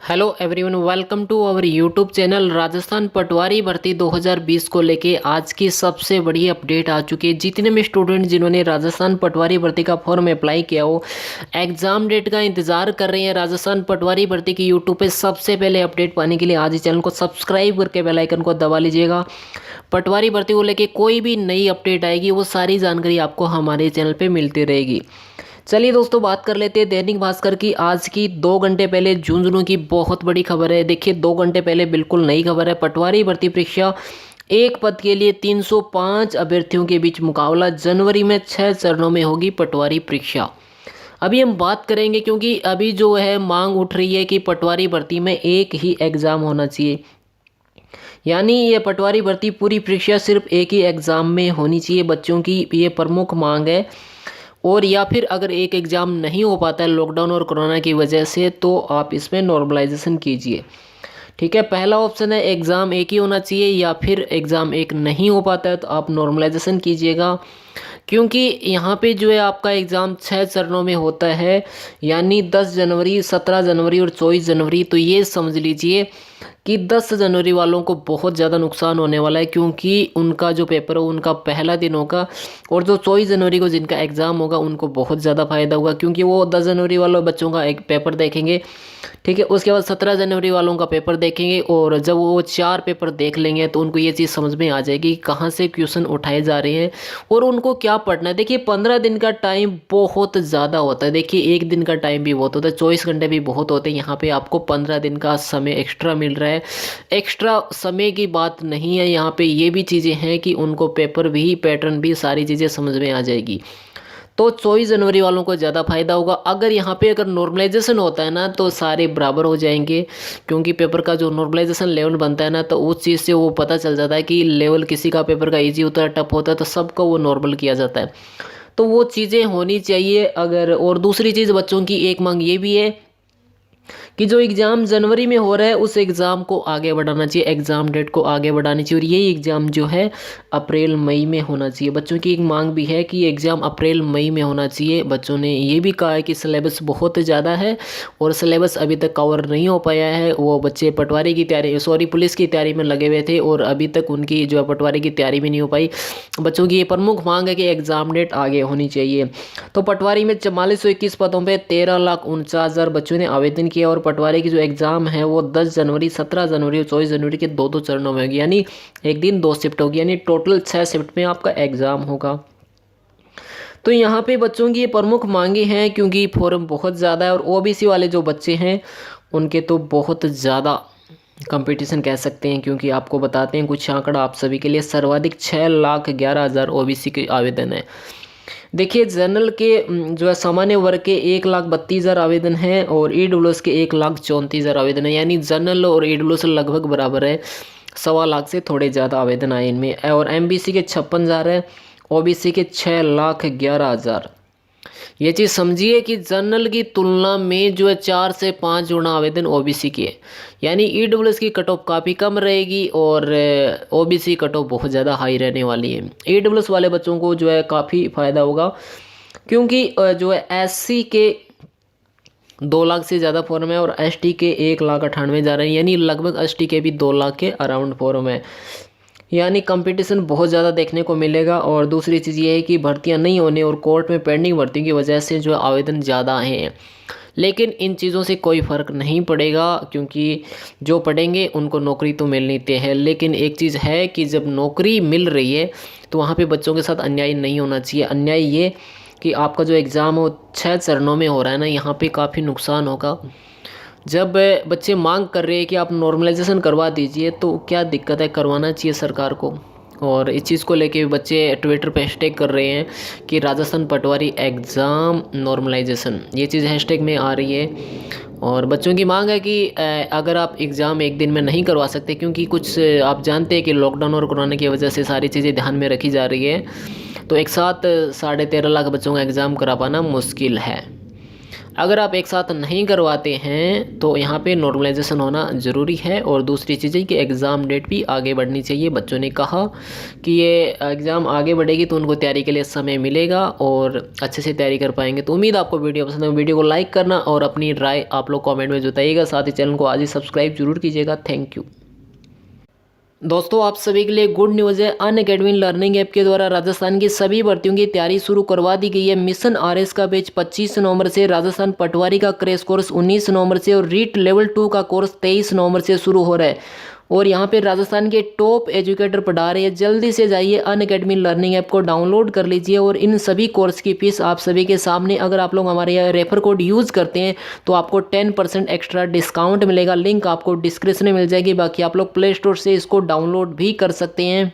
Hello everyone, welcome to our YouTube channel. Rajasthan पटवारी भर्ती 2020 को लेके आज की सबसे बड़ी अपडेट आ चुकी है। जितने भी स्टूडेंट जिन्होंने राजस्थान पटवारी भर्ती का फॉर्म अप्लाई किया हो, एग्जाम डेट का इंतजार कर रहे हैं राजस्थान पटवारी भर्ती की यूट्यूब पे सबसे पहले अपडेट पाने के लिए आज इस चैनल को सब्सक्राइब करके बेल आइकन को दबा लीजिएगा। पटवारी भर्ती को लेके कोई भी नई अपडेट आएगी वो सारी जानकारी आपको हमारे चैनल पर मिलती रहेगी। चलिए दोस्तों, बात कर लेते हैं दैनिक भास्कर की। आज की 2 घंटे पहले झुंझुनू की बहुत बड़ी खबर है। देखिए, 2 घंटे पहले बिल्कुल नई खबर है। पटवारी भर्ती परीक्षा एक पद के लिए 305 अभ्यर्थियों के बीच मुकाबला। जनवरी में 6 चरणों में होगी पटवारी परीक्षा। अभी हम बात करेंगे क्योंकि अभी जो है मांग उठ रही है कि पटवारी भर्ती में एक ही एग्ज़ाम होना चाहिए, यानी ये पटवारी भर्ती पूरी परीक्षा सिर्फ एक ही एग्ज़ाम में होनी चाहिए। बच्चों की ये प्रमुख मांग है। और या फिर अगर एक एग्ज़ाम नहीं हो पाता है लॉकडाउन और कोरोना की वजह से, तो आप इसमें नॉर्मलाइजेशन कीजिए। ठीक है, पहला ऑप्शन है एग्ज़ाम एक ही होना चाहिए, या फिर एग्ज़ाम एक नहीं हो पाता है तो आप नॉर्मलाइजेशन कीजिएगा। क्योंकि यहाँ पे जो है आपका एग्ज़ाम 6 चरणों में होता है, यानी 10 जनवरी, 17 जनवरी और 24 जनवरी। तो ये समझ लीजिए कि 10 जनवरी वालों को बहुत ज़्यादा नुकसान होने वाला है, क्योंकि उनका जो पेपर हो उनका पहला दिन होगा। और जो 24 जनवरी को जिनका एग्ज़ाम होगा उनको बहुत ज़्यादा फ़ायदा होगा, क्योंकि वो 10 जनवरी वालों बच्चों का एक पेपर देखेंगे। ठीक है, उसके बाद 17 जनवरी वालों का पेपर देखेंगे, और जब वो 4 पेपर देख लेंगे तो उनको ये चीज़ समझ में आ जाएगी कहाँ से क्वेश्चन उठाए जा रहे हैं और उनको क्या पढ़ना है। देखिए, 15 दिन का टाइम बहुत ज़्यादा होता है। देखिए, एक दिन का टाइम भी बहुत होता है, 24 घंटे भी बहुत होते हैं। यहाँ पे आपको 15 दिन का समय एक्स्ट्रा मिल रहा है। एक्स्ट्रा समय की बात नहीं है, यहाँ पे ये भी चीज़ें हैं कि उनको पेपर भी, पैटर्न भी, सारी चीज़ें समझ में आ जाएगी। तो 24 जनवरी वालों को ज़्यादा फायदा होगा। अगर यहाँ पे अगर नॉर्मलाइजेशन होता है ना तो सारे बराबर हो जाएंगे, क्योंकि पेपर का जो नॉर्मलाइजेशन लेवल बनता है ना, तो उस चीज़ से वो पता चल जाता है कि लेवल किसी का पेपर का इजी होता है, टफ होता है, तो सबको वो नॉर्मल किया जाता है। तो वो चीज़ें होनी चाहिए। अगर और दूसरी चीज़, बच्चों की एक मांग ये भी है कि जो एग्ज़ाम जनवरी में हो रहा है उस एग्ज़ाम को आगे बढ़ाना चाहिए, एग्ज़ाम डेट को आगे बढ़ानी चाहिए। और यही एग्ज़ाम जो है अप्रैल मई में होना चाहिए। बच्चों की एक मांग भी है कि एग्ज़ाम अप्रैल मई में होना चाहिए। बच्चों ने ये भी कहा है कि सिलेबस बहुत ज़्यादा है और सिलेबस अभी तक कवर नहीं हो पाया है। वो बच्चे पटवारी की तैयारी, सॉरी, पुलिस की तैयारी में लगे हुए थे और अभी तक उनकी जो है पटवारी की तैयारी भी नहीं हो पाई। बच्चों की ये प्रमुख मांग है कि एग्ज़ाम डेट आगे होनी चाहिए। तो पटवारी में 4421 पदों पर 13,49,000 बच्चों ने आवेदन किया। और पटवारी की जो एग्ज़ाम है वो 10 जनवरी, 17 जनवरी और 24 जनवरी के 2-2 चरणों में होगी, यानी एक दिन 2 शिफ्ट होगी, यानी टोटल 6 शिफ्ट में आपका एग्ज़ाम होगा। तो यहाँ पे बच्चों की ये प्रमुख मांगे हैं, क्योंकि फॉर्म बहुत ज़्यादा है और ओबीसी वाले जो बच्चे हैं उनके तो बहुत ज़्यादा कंपटीशन कह सकते हैं। क्योंकि आपको बताते हैं कुछ आंकड़ा आप सभी के लिए। सर्वाधिक 6,11,000 ओबीसी के आवेदन है। देखिए, जनरल के जो है सामान्य वर्ग के 1,32,000 आवेदन हैं और ईडब्ल्यूएस के 1,34,000 आवेदन है, यानी जनरल और ईडब्ल्यूएस लगभग बराबर है। 1.25 लाख से थोड़े ज़्यादा आवेदन आए इनमें। और एमबीसी के 56,000 है, ओबीसी के 6,11,000। ये चीज़ समझिए कि जनरल की तुलना में जो है 4 से 5 गुना आवेदन ओबीसी के, यानी ईडब्ल्यूएस की कट ऑफ काफ़ी कम रहेगी और ओबीसी कट ऑफ बहुत ज़्यादा हाई रहने वाली है। ईडब्ल्यूएस वाले बच्चों को जो है काफ़ी फ़ायदा होगा, क्योंकि जो है एससी के 2 लाख से ज़्यादा फॉर्म है और एसटी के 1,98,000 जा रहे हैं, यानी लगभग एसटी के भी 2 लाख के अराउंड फॉर्म है। यानी कंपटीशन बहुत ज़्यादा देखने को मिलेगा। और दूसरी चीज़ ये है कि भर्तियां नहीं होने और कोर्ट में पेंडिंग भर्तियों की वजह से जो आवेदन ज़्यादा हैं। लेकिन इन चीज़ों से कोई फ़र्क नहीं पड़ेगा, क्योंकि जो पढ़ेंगे उनको नौकरी तो मिलनी तय है। लेकिन एक चीज़ है कि जब नौकरी मिल रही है तो वहाँ पे बच्चों के साथ अन्याय नहीं होना चाहिए। अन्याय ये कि आपका जो एग्ज़ाम हो 6 चरणों में हो रहा है ना, यहाँ पे काफ़ी नुकसान होगा। जब बच्चे मांग कर रहे हैं कि आप नॉर्मलाइजेशन करवा दीजिए, तो क्या दिक्कत है, करवाना चाहिए सरकार को। और इस चीज़ को लेके बच्चे ट्विटर पे हैशटैग कर रहे हैं कि राजस्थान पटवारी एग्ज़ाम नॉर्मलाइजेशन, ये चीज़ हैशटैग में आ रही है। और बच्चों की मांग है कि अगर आप एग्ज़ाम एक दिन में नहीं करवा सकते, क्योंकि कुछ आप जानते हैं कि लॉकडाउन और कोरोना की वजह से सारी चीज़ें ध्यान में रखी जा रही है, तो एक साथ 13.5 लाख बच्चों का एग्ज़ाम करा पाना मुश्किल है। अगर आप एक साथ नहीं करवाते हैं तो यहाँ पे नॉर्मलाइजेशन होना ज़रूरी है। और दूसरी चीज़ें कि एग्ज़ाम डेट भी आगे बढ़नी चाहिए। बच्चों ने कहा कि ये एग्ज़ाम आगे बढ़ेगी तो उनको तैयारी के लिए समय मिलेगा और अच्छे से तैयारी कर पाएंगे। तो उम्मीद आपको वीडियो पसंद है। वीडियो को लाइक करना और अपनी राय आप लोग कमेंट में बताइएगा। साथ ही चैनल को आज ही सब्सक्राइब जरूर कीजिएगा। Thank you. दोस्तों, आप सभी के लिए गुड न्यूज़ है। अनअकैडमी लर्निंग ऐप के द्वारा राजस्थान की सभी भर्तियों की तैयारी शुरू करवा दी गई है। मिशन आरएस का बैच 25 नवंबर से, राजस्थान पटवारी का क्रैश कोर्स 19 नवंबर से और रीट लेवल 2 का कोर्स 23 नवंबर से शुरू हो रहा है। और यहाँ पे राजस्थान के टॉप एजुकेटर पढ़ा रहे हैं। जल्दी से जाइए अनअकैडमी लर्निंग ऐप को डाउनलोड कर लीजिए और इन सभी कोर्स की फीस आप सभी के सामने, अगर आप लोग हमारे यहाँ रेफर कोड यूज़ करते हैं तो आपको 10% एक्स्ट्रा डिस्काउंट मिलेगा। लिंक आपको डिस्क्रिप्शन में मिल जाएगी। बाकी आप लोग प्ले स्टोर से इसको डाउनलोड भी कर सकते हैं।